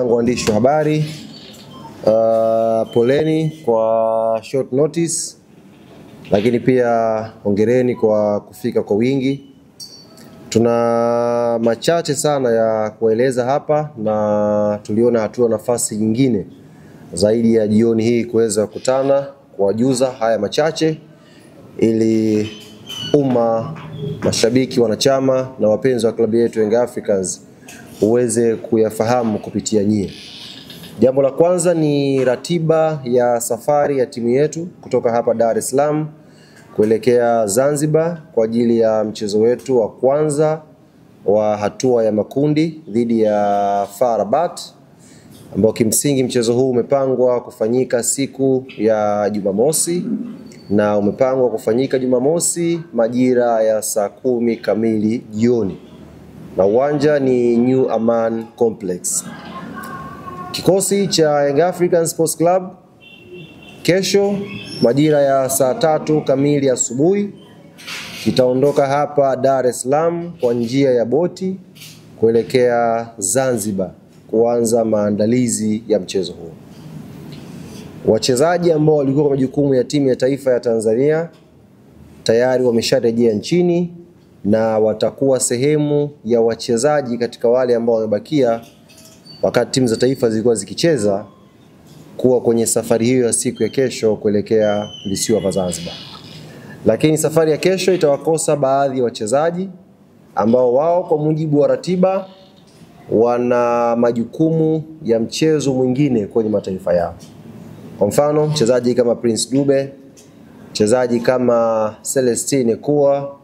Waandishi wa habari, poleni kwa short notice, lakini pia hongereni kwa kufika kwa wingi. Tuna machache sana ya kueleza hapa na tuliona hatua nafasi nyingine zaidi ya jioni hii kuweza kukutana kuwajuza haya machache ili umma, mashabiki, wanachama na wapenzi wa klabu yetu Young Africans uweze kuyafahamu kupitia nyie. Jambo la kwanza ni ratiba ya safari ya timu yetu kutoka hapa Dar es Salaam kuelekea Zanzibar kwa ajili ya mchezo wetu wa kwanza wa hatua ya makundi dhidi ya FAR Rabat, ambao kimsingi mchezo huu umepangwa kufanyika siku ya Jumamosi na umepangwa kufanyika Jumamosi majira ya saa 10 kamili jioni, na uwanja ni New Aman Complex. Kikosi cha Young African Sports Club kesho majira ya saa 3 kamili asubuhi kitaondoka hapa Dar es Salaam kwa njia ya boti kuelekea Zanzibar kuanza maandalizi ya mchezo huu. Wachezaji ambao walikuwa kwa majukumu ya timu ya taifa ya Tanzania tayari wamesharejea nchini na watakuwa sehemu ya wachezaji katika wale ambao wamebakia wakati timu za taifa zilikuwa zikicheza kuwa kwenye safari hiyo ya siku ya kesho kuelekea visiwa vya Zanzibar. Lakini safari ya kesho itawakosa baadhi ya wachezaji ambao wao kwa mujibu wa ratiba wana majukumu ya mchezo mwingine kwenye mataifa yao. Kwa mfano, mchezaji kama Prince Dube, mchezaji kama Celestine Ekua,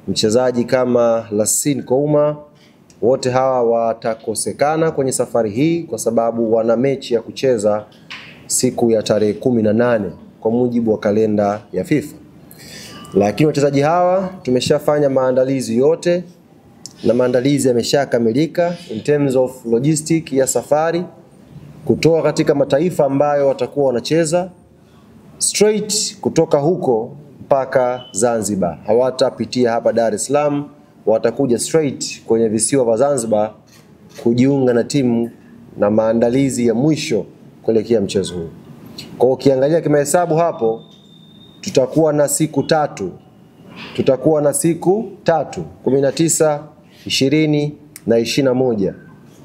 mchezaji kama Lassine Kouma, wote hawa watakosekana kwenye safari hii kwa sababu wana mechi ya kucheza siku ya tarehe 18 kwa mujibu wa kalenda ya FIFA. Lakini wachezaji hawa tumeshafanya maandalizi yote na maandalizi yameshakamilika in terms of logistic ya safari kutoka katika mataifa ambayo watakuwa wanacheza straight kutoka huko mpaka Zanzibar. Hawatapitia hapa Dar es Salaam, watakuja straight kwenye visiwa vya Zanzibar kujiunga na timu na maandalizi ya mwisho kuelekea mchezo huu. Kwa ukiangalia kimahesabu hapo tutakuwa na siku tatu. 19, 20 na 21.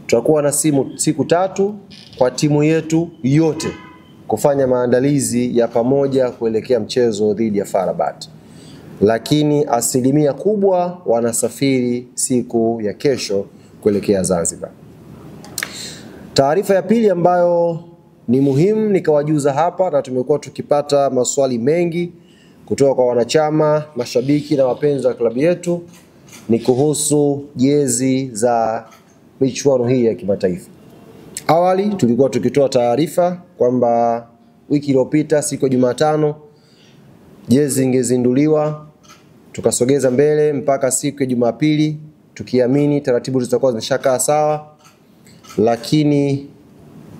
Tutakuwa na siku tatu kwa timu yetu yote kufanya maandalizi ya pamoja kuelekea mchezo dhidi ya FAR Rabat. Lakini asilimia kubwa wanasafiri siku ya kesho kuelekea Zanzibar. Taarifa ya pili ambayo ni muhimu nikawajuza hapa na tumekuwa tukipata maswali mengi kutoka kwa wanachama, mashabiki na wapenzi wa klabu yetu ni kuhusu jezi za michuano hii ya kimataifa. Awali tulikuwa tukitoa taarifa kwamba wiki iliyopita siku ya Jumatano jezi ingezinduliwa, tukasogeza mbele mpaka siku ya Jumapili tukiamini taratibu zitakuwa zimeshakaa sawa, lakini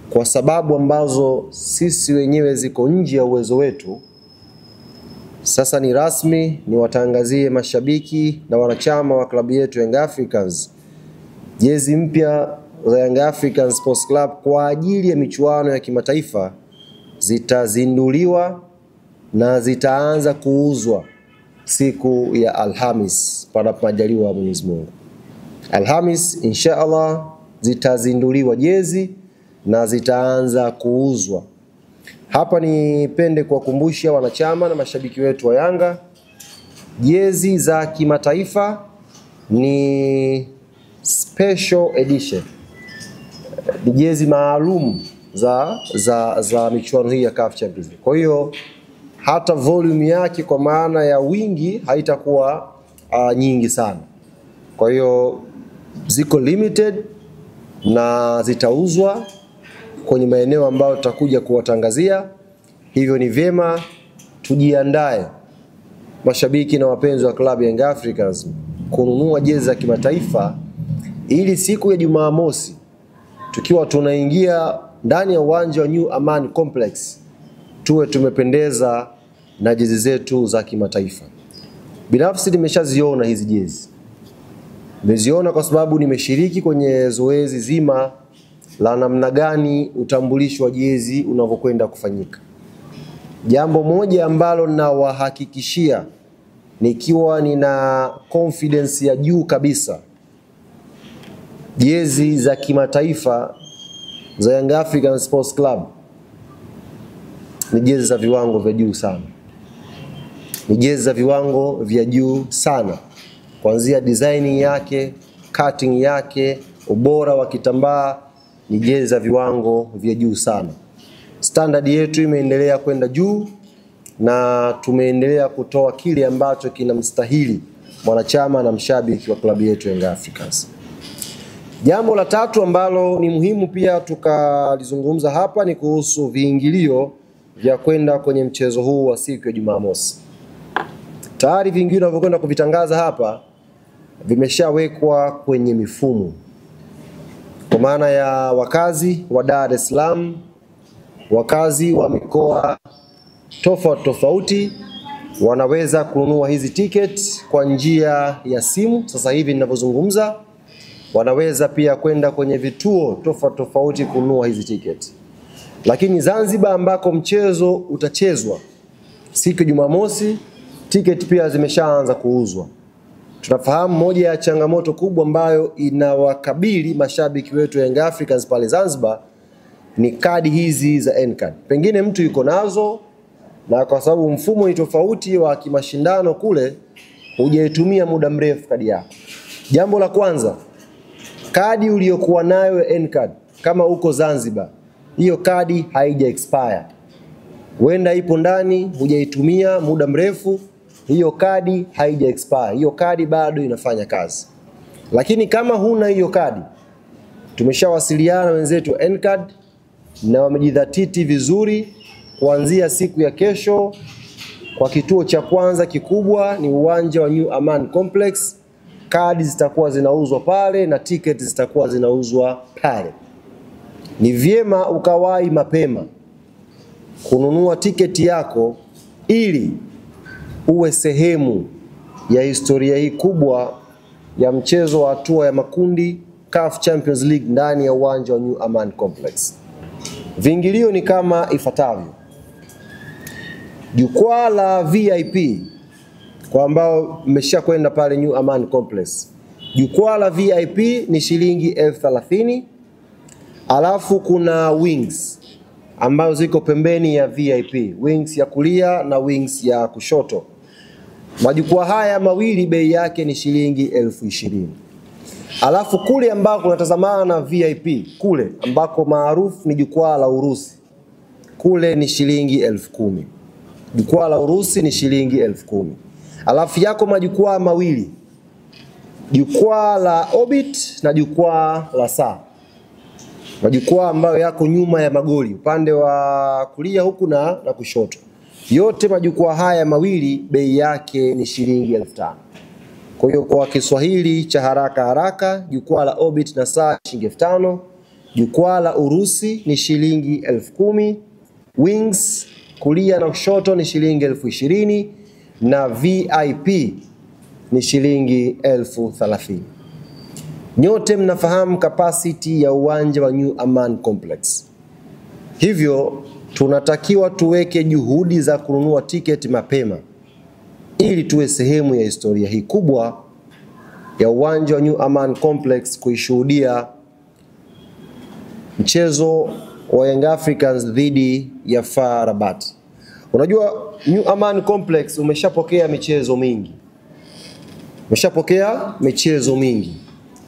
kwa sababu ambazo sisi wenyewe ziko nje ya uwezo wetu, sasa ni rasmi ni watangazie mashabiki na wanachama wa klabu yetu Young Africans jezi mpya za Young African Sports Club kwa ajili ya michuano ya kimataifa zitazinduliwa na zitaanza kuuzwa siku ya Alhamis panapo majaliwa ya Mwenyezi Mungu. Alhamis inshallah zitazinduliwa jezi na zitaanza kuuzwa. Hapa nipende kuwakumbusha wanachama na mashabiki wetu wa Yanga, jezi za kimataifa ni special edition. Ni jezi maalum za michuano hii ya CAF Champions League. Kwa hiyo hata volume yake kwa maana ya wingi haitakuwa nyingi sana. Kwa hiyo ziko limited na zitauzwa kwenye maeneo ambayo tutakuja kuwatangazia. Hivyo ni vyema tujiandae mashabiki na wapenzi wa klabu ya Young Africans kununua jezi za kimataifa ili siku ya Jumamosi tukiwa tunaingia ndani ya uwanja wa New Aman Complex tuwe tumependeza na jezi zetu za kimataifa. Binafsi nimeshaziona hizi jezi. Nimeziona kwa sababu nimeshiriki kwenye zoezi zima la namna gani utambulisho wa jezi unavyokwenda kufanyika. Jambo moja ambalo nawahakikishia nikiwa nina confidence ya juu kabisa, jezi za kimataifa za Young African Sports Club ni jezi za viwango vya juu sana. Ni jezi za viwango vya juu sana. Kuanzia designing yake, cutting yake, ubora wa kitambaa, ni jezi za viwango vya juu sana. Standard yetu imeendelea kwenda juu na tumeendelea kutoa kile ambacho kinamstahili mwanachama na mshabiki wa klabu yetu Young Africans. Jambo la tatu ambalo ni muhimu pia tukalizungumza hapa ni kuhusu viingilio vya kwenda kwenye mchezo huu wa siku ya Jumamosi. Tayari viingilio tunavyokwenda kuvitangaza hapa vimeshawekwa kwenye mifumo. Kwa maana ya wakazi wa Dar es Salaam, wakazi wa mikoa tofauti tofauti wanaweza kununua hizi ticket kwa njia ya simu. Sasa hivi ninavyozungumza, wanaweza pia kwenda kwenye vituo tofauti tofauti kununua hizi ticket. Lakini Zanzibar ambako mchezo utachezwa siku ya Jumamosi, ticket pia zimeshaanza kuuzwa. Tunafahamu moja ya changamoto kubwa ambayo inawakabili mashabiki wetu Young Africans pale Zanzibar ni kadi hizi za N-card. Pengine mtu yuko nazo na kwa sababu mfumo ni tofauti wa kimashindano kule, hujaitumia muda mrefu kadi yako. Jambo la kwanza, kadi uliyokuwa nayo N-card kama uko Zanzibar, hiyo kadi haija expire. Huenda ipo ndani, hujaitumia muda mrefu, hiyo kadi haija expire. Hiyo kadi bado inafanya kazi. Lakini kama huna hiyo kadi, tumeshawasiliana na wenzetu N-card na wamejidhatiti vizuri. Kuanzia siku ya kesho, kwa kituo cha kwanza kikubwa ni uwanja wa New Aman Complex, kadi zitakuwa zinauzwa pale na ticket zitakuwa zinauzwa pale. Ni vyema ukawahi mapema kununua tiketi yako ili uwe sehemu ya historia hii kubwa ya mchezo wa hatua ya makundi CAF Champions League ndani ya uwanja wa New Aman Complex. Viingilio ni kama ifuatavyo. Jukwaa la VIP kwa ambao mmeshakwenda pale New Aman Complex. Jukwaa la VIP ni shilingi 30,000. Alafu kuna wings ambazo ziko pembeni ya VIP, wings ya kulia na wings ya kushoto. Majukwaa haya mawili bei yake ni shilingi 20,000. Alafu kule ambako unatazamana na VIP, kule ambako maarufu ni jukwaa la Urusi, kule ni shilingi 10,000. Jukwaa la Urusi ni shilingi 10,000. Alafu yako majukwaa mawili, jukwaa la Orbit na jukwaa la Saa. Majukwaa ambayo yako nyuma ya magoli, upande wa kulia huku na kushoto. Yote majukwaa haya mawili bei yake ni shilingi 5,000. Kwa hiyo kwa Kiswahili cha haraka, jukwaa la Orbit na Saa shilingi 5,000, jukwaa la Urusi ni shilingi 10,000, wings kulia na kushoto ni shilingi 20,000 na VIP ni shilingi 30,000. Nyote mnafahamu capacity ya uwanja wa New Aman Complex. Hivyo tunatakiwa tuweke juhudi za kununua tiketi mapema ili tuwe sehemu ya historia hii kubwa ya uwanja wa New Aman Complex kuishuhudia mchezo wa Young Africans dhidi ya FAR Rabat. Unajua New Aman Complex umeshapokea michezo mingi.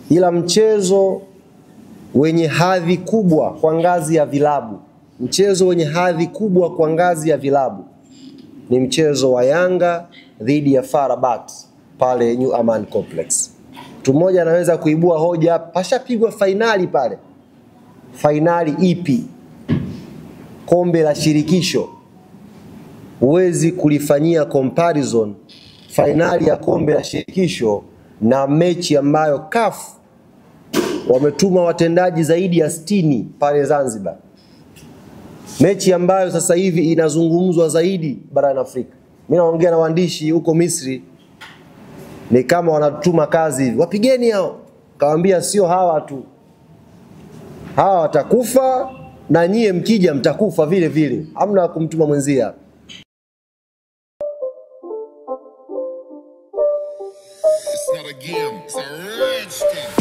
Ila mchezo wenye hadhi kubwa kwa ngazi ya vilabu, ni mchezo wa Yanga dhidi ya FAR Rabat pale New Aman Complex. Mtu mmoja anaweza kuibua hoja, pashapigwa finali pale. Finali ipi? Kombe la shirikisho. Huwezi kulifanyia comparison finali ya kombe la shirikisho na mechi ambayo CAF wametuma watendaji zaidi ya 60 pale Zanzibar. Mechi ambayo sasa hivi inazungumzwa zaidi barani Afrika. Mimi naongea na waandishi huko Misri, ni kama wanatuma kazi hivi, wapigeni hao. Kawaambia sio hawa tu. hawa watakufa na nyie mkija mtakufa vile vile, hamna kumtuma mwenzia. It's not a game, it's a rich thing.